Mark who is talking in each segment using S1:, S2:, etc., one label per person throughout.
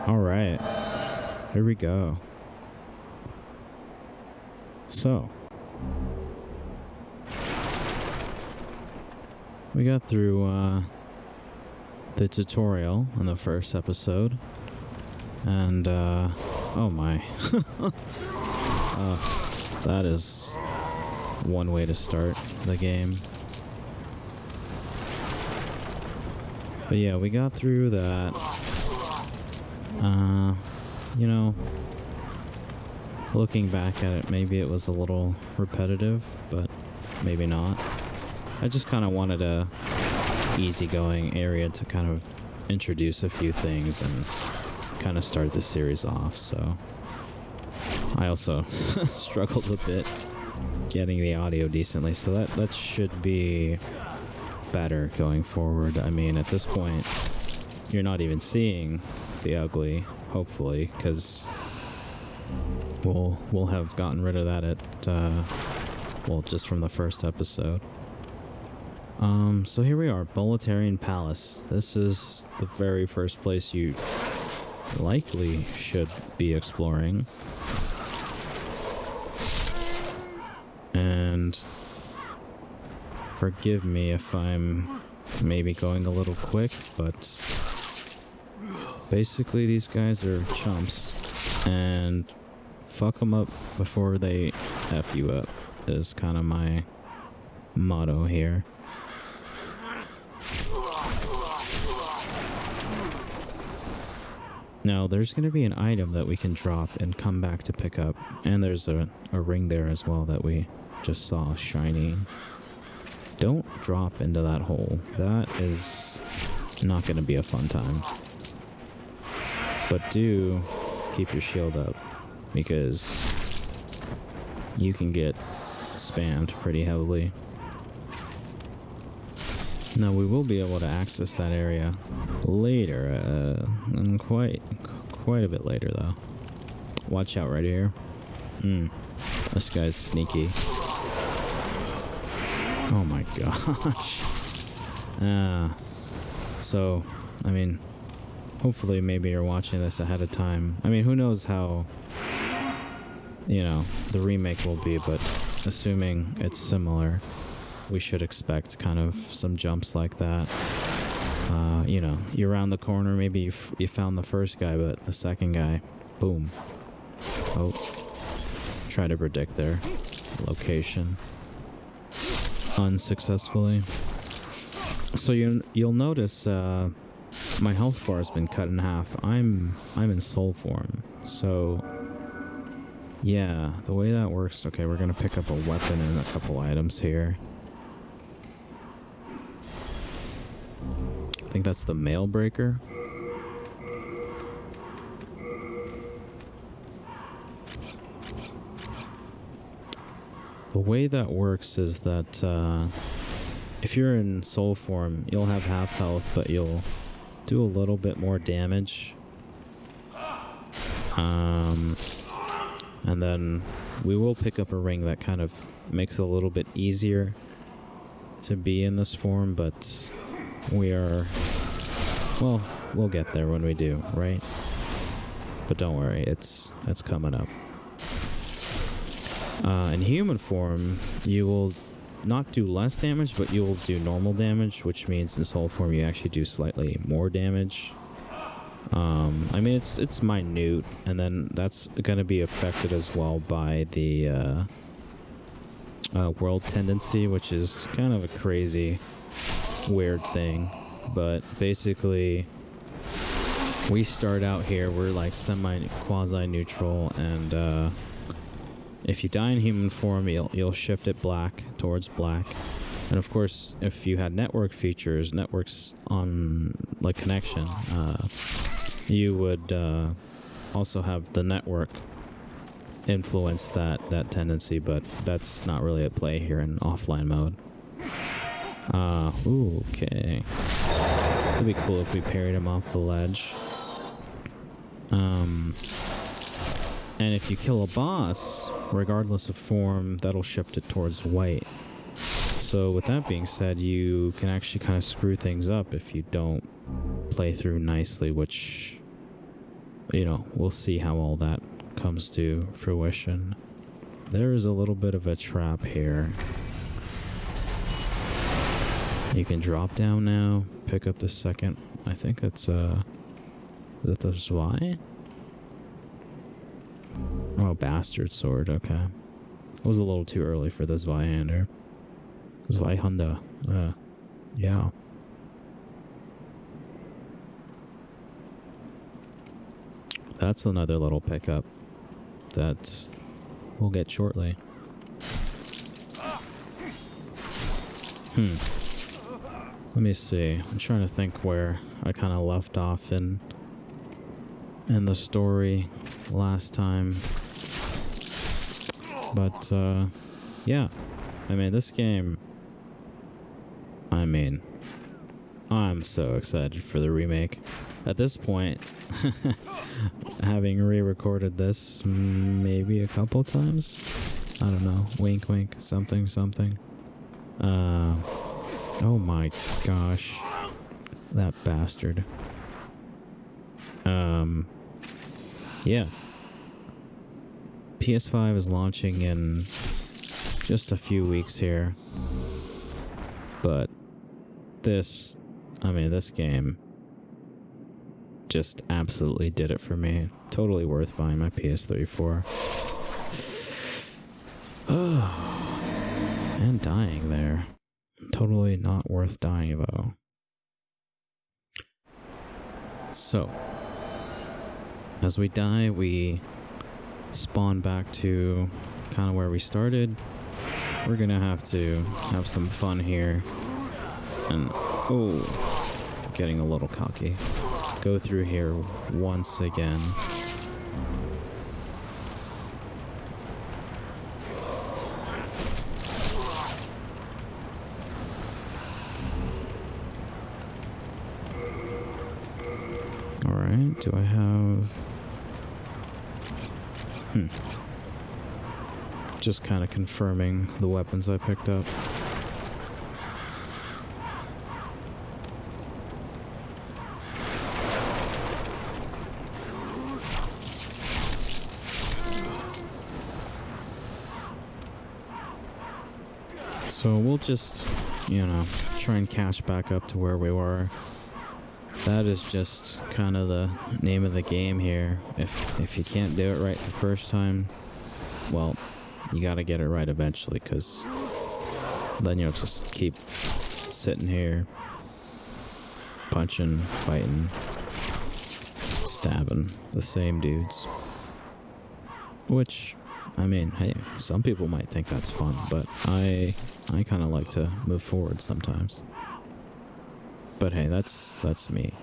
S1: All right, here we go. So, we got through the tutorial in the first episode, and oh my, that is one way to start the game. But yeah, we got through that. You know, looking back at it, maybe it was a little repetitive, but maybe not. I just kind of wanted a easygoing area to kind of introduce a few things and kind of start the series off, so I also struggled a bit getting the audio decently, so that should be better going forward. I mean, at this point, you're not even seeing the ugly, hopefully, because we'll have gotten rid of that at well, just from the first episode. So here we are, Boletarian Palace. This is the very first place you likely should be exploring. And forgive me if I'm maybe going a little quick, but basically these guys are chumps, and fuck them up before they F you up is kind of my motto here. Now, there's going to be an item that we can drop and come back to pick up, and there's a ring there as well that we just saw shiny. Don't drop into that hole. That is not going to be a fun time. But do keep your shield up, because you can get spammed pretty heavily. Now, we will be able to access that area later, and quite a bit later, though. Watch out right here. This guy's sneaky. Oh my gosh. So, I mean, hopefully maybe you're watching this ahead of time. I mean, who knows how, you know, the remake will be, but assuming it's similar, we should expect kind of some jumps like that. You know, you're around the corner, maybe you found the first guy, but the second guy, boom. Oh, try to predict their location unsuccessfully. So you'll notice my health bar has been cut in half. I'm in soul form, so yeah, the way that works. Okay, we're gonna pick up a weapon and a couple items here. I think that's the mail breaker. The way that works is that if you're in soul form, you'll have half health, but you'll do a little bit more damage. And then we will pick up a ring that kind of makes it a little bit easier to be in this form, but we are, well, we'll get there when we do, right? But don't worry, it's coming up. In human form, you will not do less damage, but you will do normal damage, which means in soul form you actually do slightly more damage. I mean, it's minute, and then that's going to be affected as well by the world tendency, which is kind of a crazy, weird thing. But basically, we start out here, we're like quasi-neutral, and if you die in human form, you'll shift it black towards black. And of course, if you had networks on like connection, you would also have the network influence that tendency, but that's not really at play here in offline mode. Ooh, okay. It'd be cool if we parried him off the ledge. And if you kill a boss, regardless of form, that'll shift it towards white. So with that being said, you can actually kind of screw things up if you don't play through nicely, which you know, we'll see how all that comes to fruition. There is a little bit of a trap here. You can drop down now, pick up the second. I think that's, is that the Zwei? Oh, bastard sword, okay. It was a little too early for the Zweihander. Zweihanda, yeah. That's another little pickup that we'll get shortly. Let me see. I'm trying to think where I kind of left off in the story last time. But, yeah. I mean, this game... I mean, I'm so excited for the remake. At this point, having re-recorded this maybe a couple times? I don't know. Wink, wink. Something, something. Oh my gosh. That bastard. Yeah. PS5 is launching in just a few weeks here. But this game just absolutely did it for me. Totally worth buying my PS3 for. And dying there. Totally not worth dying though. So, as we die, we spawn back to kind of where we started. We're gonna have to have some fun here. And, oh, getting a little cocky. Go through here once again. Alright, do I have... Just kind of confirming the weapons I picked up. So we'll just, you know, try and catch back up to where we were. That is just kind of the name of the game here. If you can't do it right the first time, well, you gotta get it right eventually, because then you'll just keep sitting here, punching, fighting, stabbing the same dudes. Which, I mean, hey, some people might think that's fun, but I kind of like to move forward sometimes. But hey, that's me.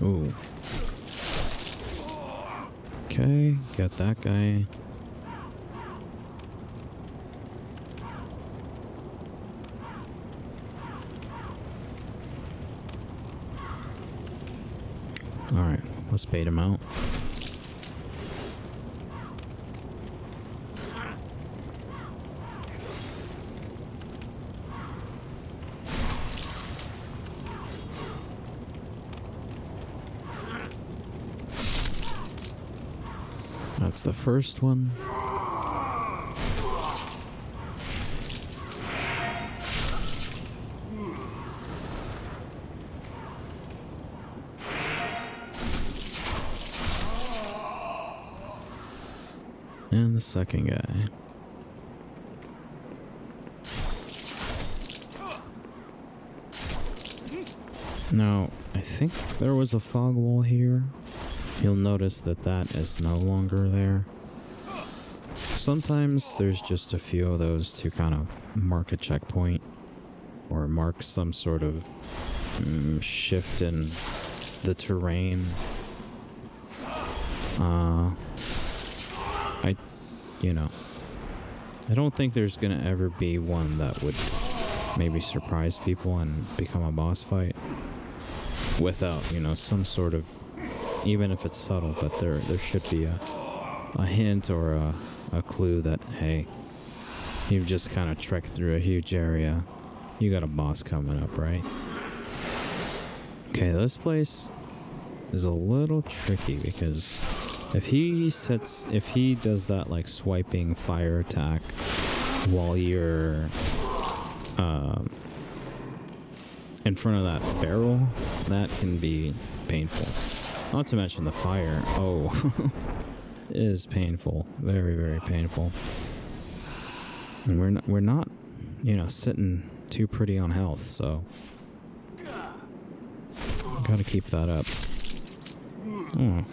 S1: Ooh. Okay, got that guy. Alright, let's bait him out. That's the first one. And the second guy. Now, I think there was a fog wall here. You'll notice that that is no longer there. Sometimes there's just a few of those to kind of mark a checkpoint or mark some sort of shift in the terrain. I don't think there's gonna ever be one that would maybe surprise people and become a boss fight without, some sort of, even if it's subtle, but there should be a hint or a clue that, hey, you've just kind of trekked through a huge area You got a boss coming up, right? Okay, this place is a little tricky because if he does that like swiping fire attack while you're in front of that barrel, that can be painful. Not to mention the fire. Oh, it is painful. Very, very painful. And we're not, you know, sitting too pretty on health, so gotta keep that up. Oh.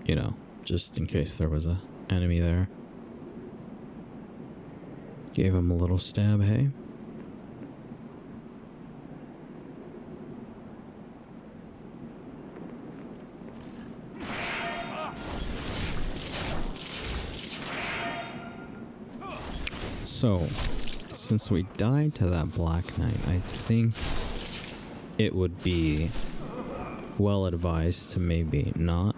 S1: You know, just in case there was a enemy there. Gave him a little stab, hey? So, since we died to that Black Knight, I think it would be well advised to maybe not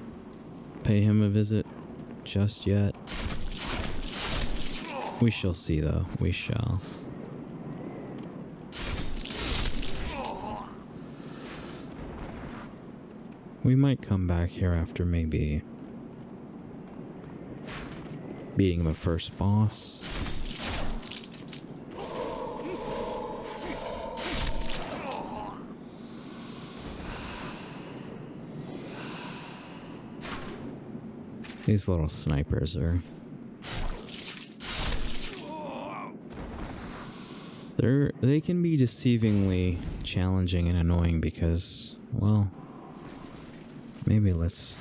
S1: pay him a visit just yet. We shall see, though. We shall. We might come back here after maybe beating the first boss. These little snipers are... They can be deceivingly challenging and annoying because, well, maybe let's...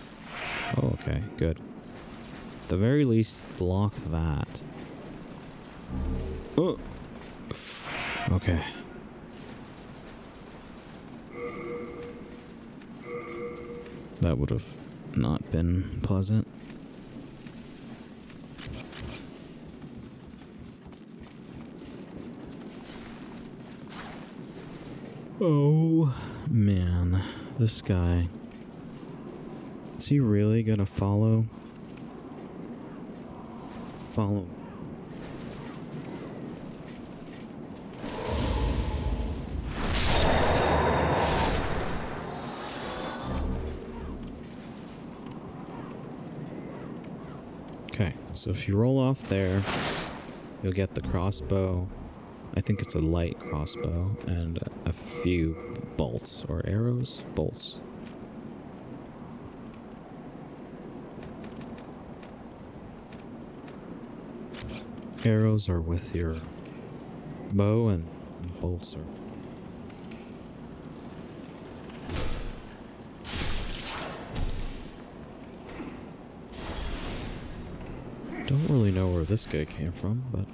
S1: Oh, okay, good. At the very least, block that. Oh! Okay. That would have not been pleasant. Oh, man. This guy. Is he really gonna follow? Follow. Okay, so if you roll off there, you'll get the crossbow. I think it's a light crossbow and a few bolts or arrows? Bolts. Arrows are with your bow and bolts are... Don't really know where this guy came from, but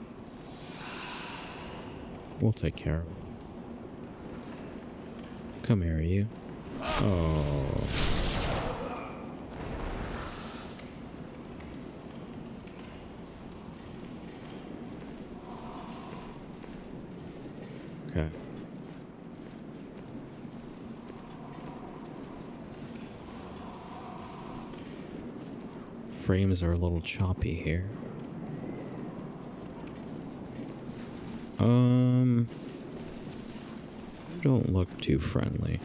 S1: we'll take care of him. Come here, you. Oh. Okay. Frames are a little choppy here. Don't look too friendly.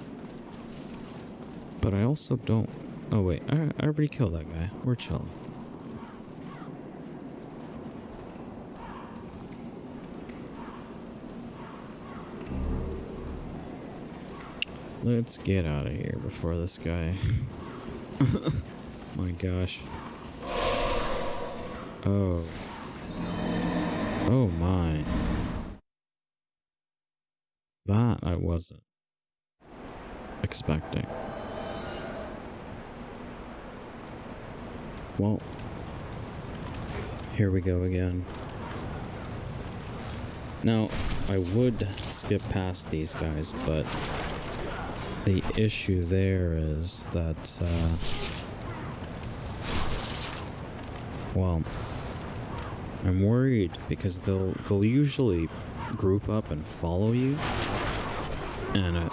S1: But I also don't... Oh wait, I already killed that guy. We're chilling. Let's get out of here before this guy... My gosh. Oh. Oh my. That I wasn't expecting. Well, here we go again. Now, I would skip past these guys, but the issue there is that, well, I'm worried because they'll usually group up and follow you, and a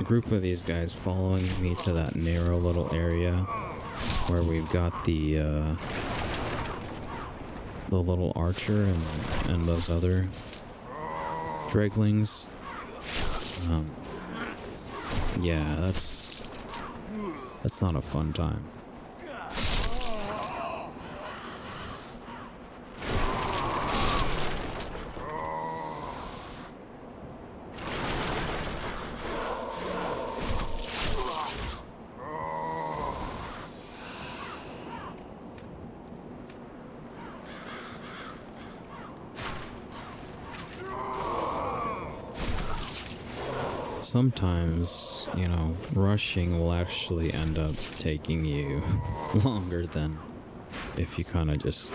S1: group of these guys following me to that narrow little area where we've got the the little archer and those other draglings. Yeah, that's not a fun time. Sometimes, you know, rushing will actually end up taking you longer than if you kind of just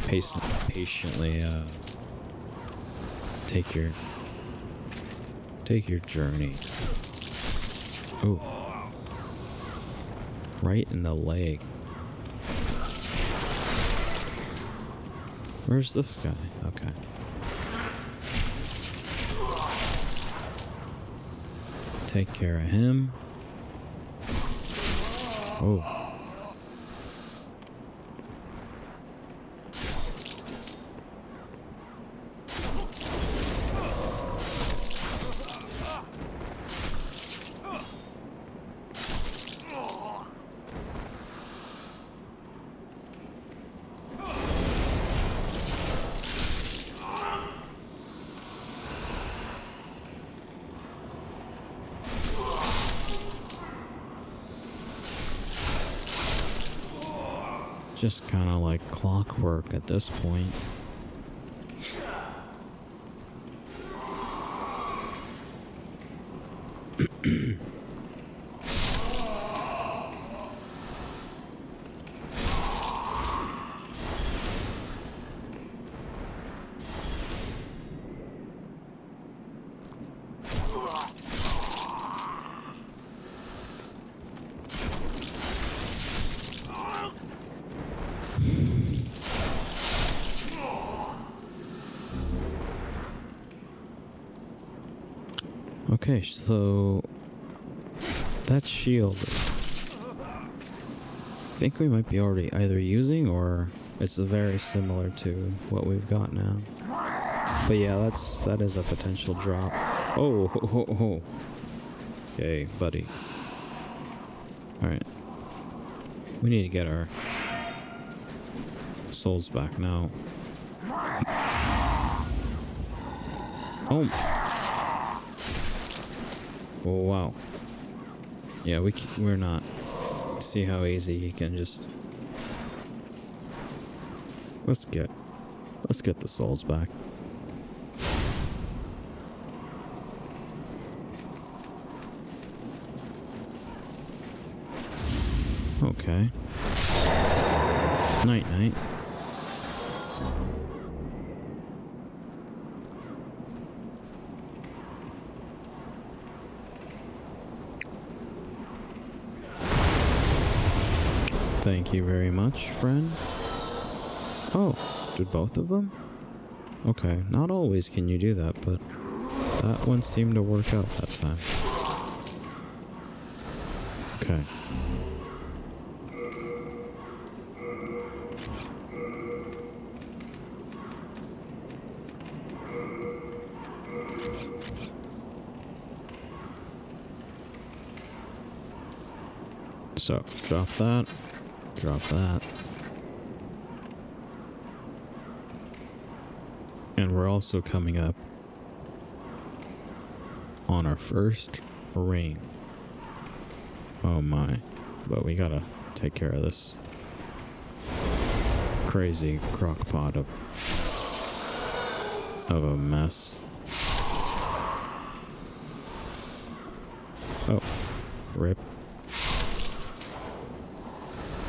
S1: patiently take your journey. Ooh. Right in the leg. Where's this guy? Okay. Take care of him. Oh. Just kind of like clockwork at this point. Okay, so that shield, I think we might be already either using or it's very similar to what we've got now. But yeah, that is a potential drop. Oh, ho, ho, ho. Okay, buddy. Alright. We need to get our souls back now. Oh. Oh, wow. Yeah, we're not. See how easy he can just... Let's get the souls back. Okay. Night night. Thank you very much, friend. Oh, did both of them? Okay, not always can you do that, but that one seemed to work out that time. Okay. So, drop that. Drop that. And we're also coming up on our first ring. Oh my. But we gotta take care of this crazy crock pot of a mess. Oh. Rip.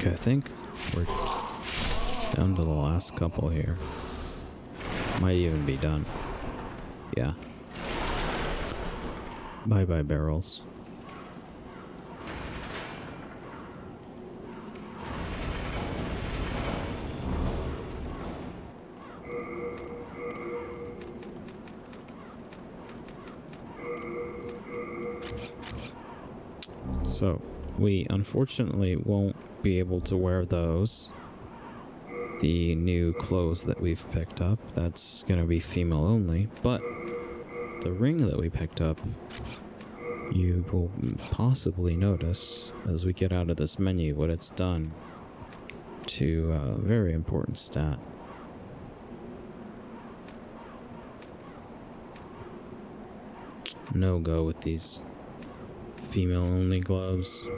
S1: Okay, I think we're down to the last couple here. Might even be done. Yeah. Bye-bye barrels. So, we unfortunately won't be able to wear those the new clothes that we've picked up. That's gonna be female only, but the ring that we picked up, you will possibly notice as we get out of this menu what it's done to a very important stat. No go with these female only gloves.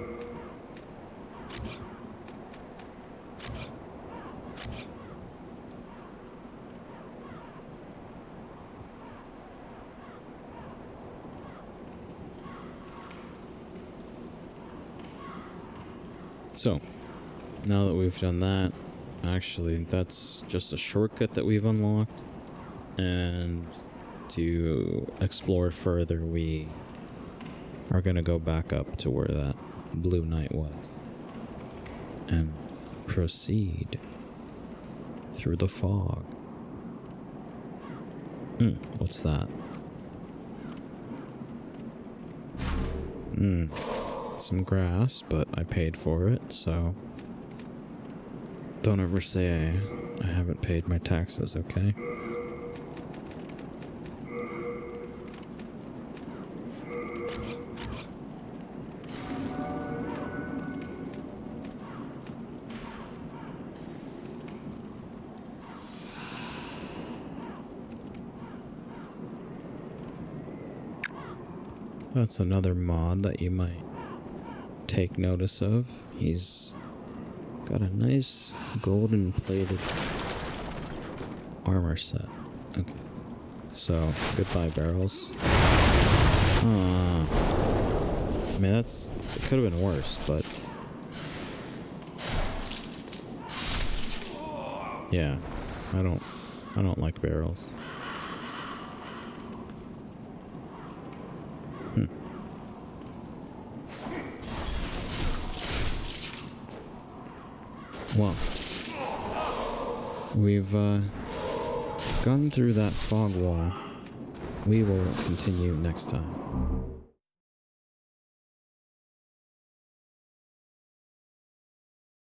S1: So, now that we've done that, actually that's just a shortcut that we've unlocked, and to explore further we are going to go back up to where that blue knight was and proceed through the fog. What's that? Some grass, but I paid for it, so don't ever say I haven't paid my taxes, okay? That's another mod that you might take notice of. He's got a nice golden plated armor set. Okay. So, goodbye barrels. I mean, it could have been worse, but yeah, I don't like barrels. Well, we've gone through that fog wall. We will continue next time.